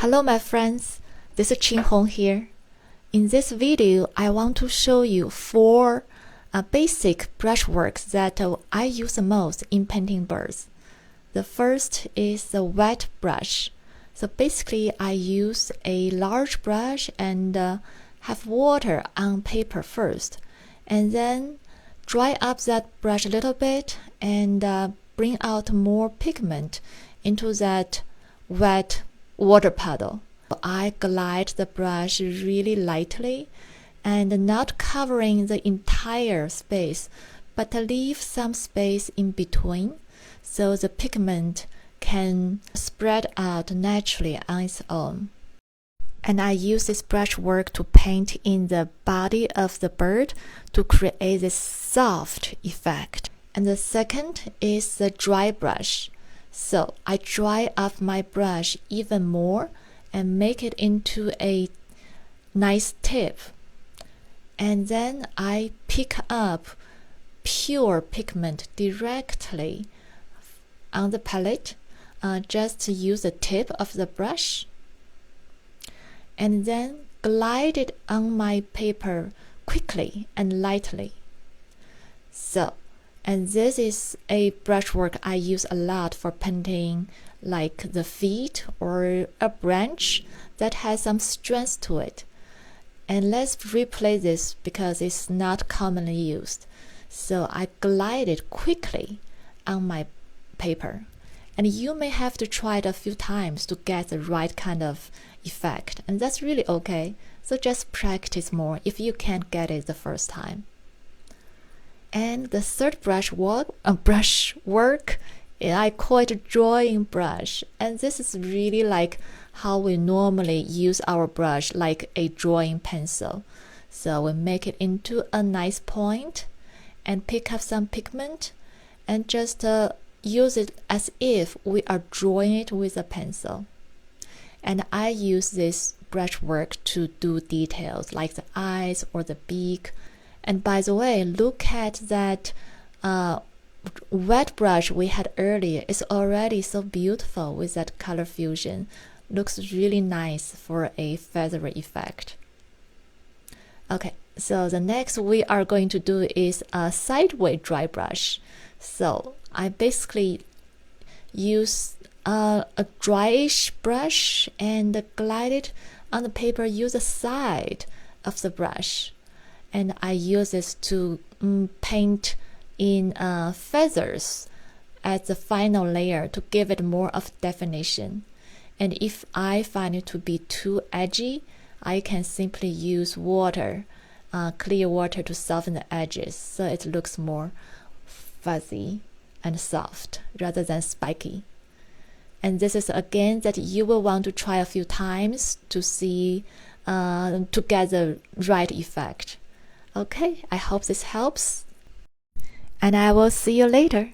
Hello my friends, this is Qing Hong here. In this video, I want to show you 4 basic brushworks that I use the most in painting birds. The first is the wet brush. So basically I use a large brush and have water on paper first, and then dry up that brush a little bit and bring out more pigment into that wet water puddle. I glide the brush really lightly and not covering the entire space, but leave some space in between so the pigment can spread out naturally on its own. And I use this brushwork to paint in the body of the bird to create this soft effect. And the second is the dry brush. So I dry up my brush even more and make it into a nice tip. And then I pick up pure pigment directly on the palette, just to use the tip of the brush. And then glide it on my paper quickly and lightly. And this is a brushwork I use a lot for painting like the feet or a branch that has some strength to it. And let's replay this because it's not commonly used. So I glide it quickly on my paper. And you may have to try it a few times to get the right kind of effect. And that's really okay. So just practice more if you can't get it the first time. And the third brushwork, I call it a drawing brush. And this is really like how we normally use our brush, like a drawing pencil. So we make it into a nice point and pick up some pigment and just use it as if we are drawing it with a pencil. And I use this brushwork to do details like the eyes or the beak. And by the way, look at that wet brush we had earlier. It's already so beautiful with that color fusion. Looks really nice for a feathery effect. Okay, so the next we are going to do is a sideways dry brush. So I basically use a dryish brush and glide it on the paper, use the side of the brush. And I use this to paint in feathers as the final layer to give it more of definition. And if I find it to be too edgy, I can simply use water, clear water to soften the edges so it looks more fuzzy and soft rather than spiky. And this is again that you will want to try a few times to see, to get the right effect. Okay, I hope this helps, and I will see you later.